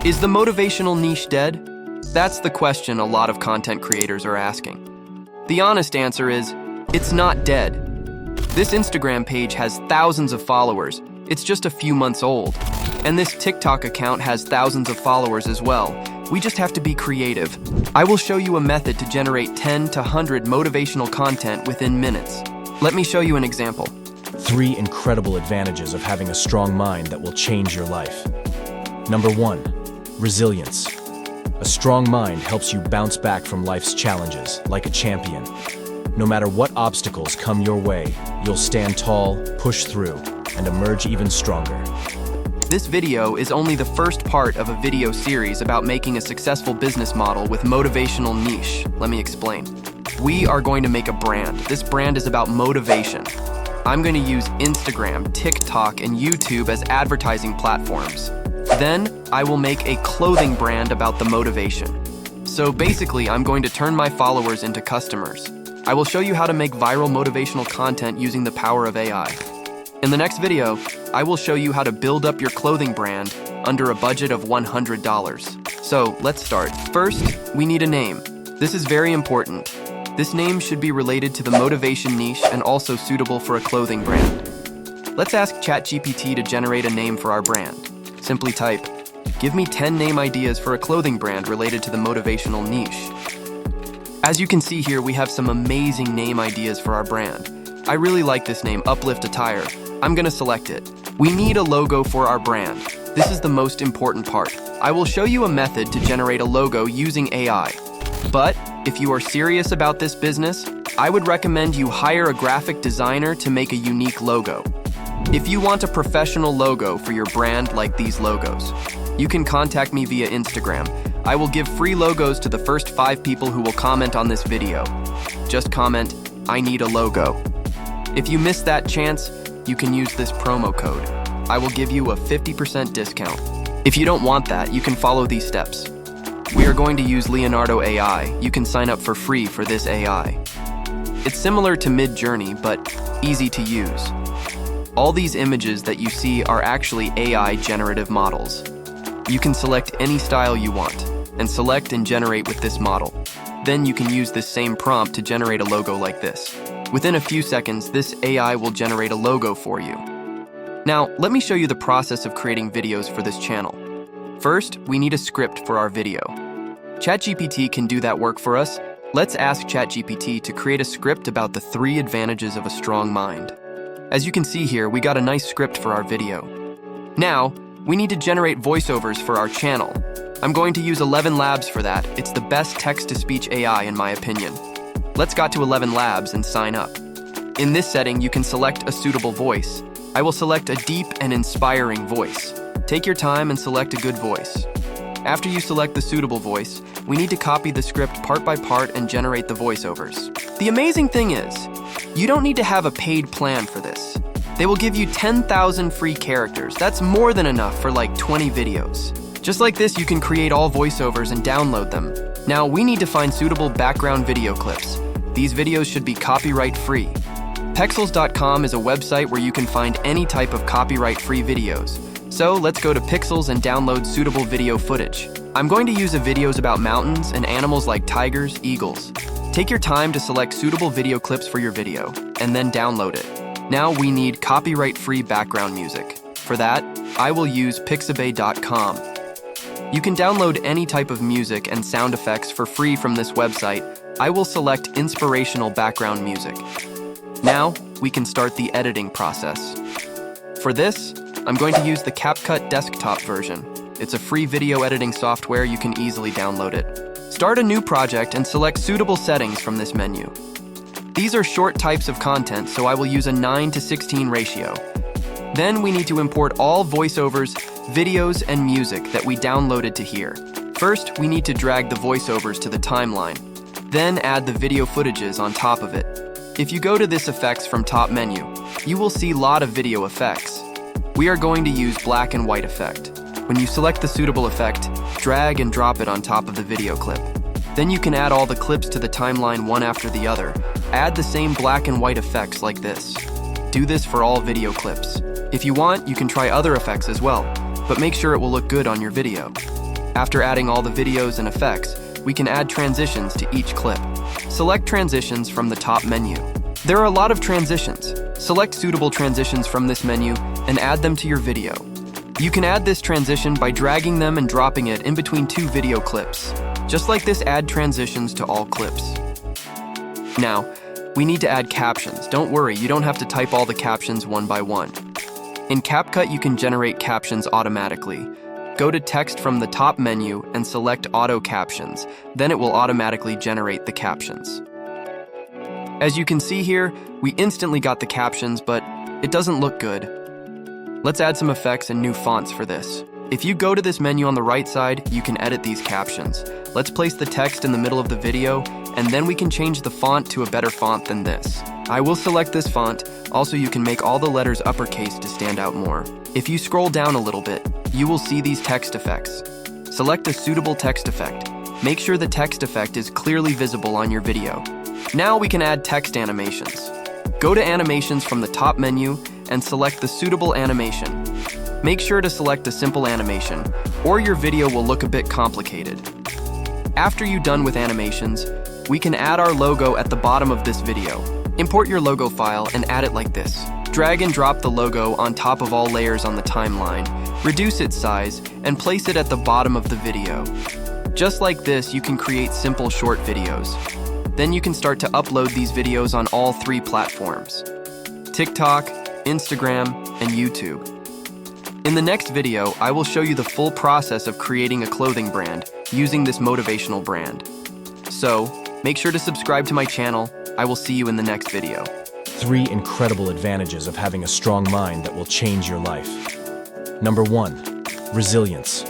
Is the motivational niche dead? That's the question a lot of content creators are asking. The honest answer is, it's not dead. This Instagram page has thousands of followers. It's just a few months old. And this TikTok account has thousands of followers as well. We just have to be creative. I will show you a method to generate 10 to 100 motivational content within minutes. Let me show you an example. 3 incredible advantages of having a strong mind that will change your life. Number 1, resilience. A strong mind helps you bounce back from life's challenges like a champion. No matter what obstacles come your way, you'll stand tall, push through, and emerge even stronger. This video is only the first part of a video series about making a successful business model with motivational niche. Let me explain. We are going to make a brand. This brand is about motivation. I'm going to use Instagram, TikTok, and YouTube as advertising platforms. Then, I will make a clothing brand about the motivation. So basically, I'm going to turn my followers into customers. I will show you how to make viral motivational content using the power of AI. In the next video, I will show you how to build up your clothing brand under a budget of $100. So, let's start. First, we need a name. This is very important. This name should be related to the motivation niche and also suitable for a clothing brand. Let's ask ChatGPT to generate a name for our brand. Simply type, "Give me 10 name ideas for a clothing brand related to the motivational niche." As you can see here, we have some amazing name ideas for our brand. I really like this name, Uplift Attire. I'm gonna select it. We need a logo for our brand. This is the most important part. I will show you a method to generate a logo using AI. But if you are serious about this business, I would recommend you hire a graphic designer to make a unique logo. If you want a professional logo for your brand like these logos, you can contact me via Instagram. I will give free logos to the first 5 people who will comment on this video. Just comment, "I need a logo." If you miss that chance, you can use this promo code. I will give you a 50% discount. If you don't want that, you can follow these steps. We are going to use Leonardo AI. You can sign up for free for this AI. It's similar to Mid-Journey, but easy to use. All these images that you see are actually AI generative models. You can select any style you want, and select and generate with this model. Then you can use this same prompt to generate a logo like this. Within a few seconds, this AI will generate a logo for you. Now, let me show you the process of creating videos for this channel. First, we need a script for our video. ChatGPT can do that work for us. Let's ask ChatGPT to create a script about the 3 advantages of a strong mind. As you can see here, we got a nice script for our video. Now, we need to generate voiceovers for our channel. I'm going to use 11 Labs for that. It's the best text-to-speech AI in my opinion. Let's go to 11 Labs and sign up. In this setting, you can select a suitable voice. I will select a deep and inspiring voice. Take your time and select a good voice. After you select the suitable voice, we need to copy the script part by part and generate the voiceovers. The amazing thing is, you don't need to have a paid plan for this. They will give you 10,000 free characters. That's more than enough for like 20 videos. Just like this, you can create all voiceovers and download them. Now, we need to find suitable background video clips. These videos should be copyright free. Pexels.com is a website where you can find any type of copyright-free videos. So let's go to Pixels and download suitable video footage. I'm going to use videos about mountains and animals like tigers, eagles. Take your time to select suitable video clips for your video, and then download it. Now we need copyright-free background music. For that, I will use Pixabay.com. You can download any type of music and sound effects for free from this website. I will select inspirational background music. Now, we can start the editing process. For this, I'm going to use the CapCut desktop version. It's a free video editing software. You can easily download it. Start a new project and select suitable settings from this menu. These are short types of content, so I will use a 9:16 ratio. Then we need to import all voiceovers, videos, and music that we downloaded to here. First, we need to drag the voiceovers to the timeline. Then add the video footages on top of it. If you go to this effects from top menu, you will see a lot of video effects. We are going to use black and white effect. When you select the suitable effect, drag and drop it on top of the video clip. Then you can add all the clips to the timeline one after the other. Add the same black and white effects like this. Do this for all video clips. If you want, you can try other effects as well, but make sure it will look good on your video. After adding all the videos and effects, we can add transitions to each clip. Select transitions from the top menu. There are a lot of transitions. Select suitable transitions from this menu and add them to your video. You can add this transition by dragging them and dropping it in between two video clips. Just like this, add transitions to all clips. Now, we need to add captions. Don't worry, you don't have to type all the captions one by one. In CapCut, you can generate captions automatically. Go to text from the top menu and select auto captions. Then it will automatically generate the captions. As you can see here, we instantly got the captions, but it doesn't look good. Let's add some effects and new fonts for this. If you go to this menu on the right side, you can edit these captions. Let's place the text in the middle of the video, and then we can change the font to a better font than this. I will select this font. Also, you can make all the letters uppercase to stand out more. If you scroll down a little bit, you will see these text effects. Select a suitable text effect. Make sure the text effect is clearly visible on your video. Now we can add text animations. Go to Animations from the top menu and select the suitable animation. Make sure to select a simple animation, or your video will look a bit complicated. After you're done with animations, we can add our logo at the bottom of this video. Import your logo file and add it like this. Drag and drop the logo on top of all layers on the timeline, reduce its size, and place it at the bottom of the video. Just like this, you can create simple short videos. Then you can start to upload these videos on all three platforms: TikTok, Instagram, and YouTube. In the next video, I will show you the full process of creating a clothing brand using this motivational brand. So, make sure to subscribe to my channel. I will see you in the next video. 3 incredible advantages of having a strong mind that will change your life. Number 1, resilience.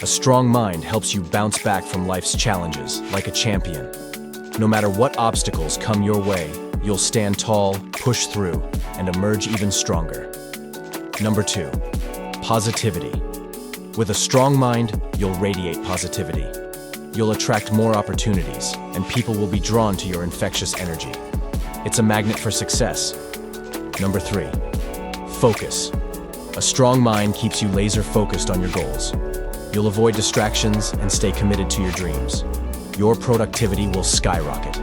A strong mind helps you bounce back from life's challenges like a champion. No matter what obstacles come your way, you'll stand tall, push through, and emerge even stronger. Number 2, positivity. With a strong mind, you'll radiate positivity. You'll attract more opportunities, and people will be drawn to your infectious energy. It's a magnet for success. Number 3, focus. A strong mind keeps you laser focused on your goals. You'll avoid distractions and stay committed to your dreams. Your productivity will skyrocket.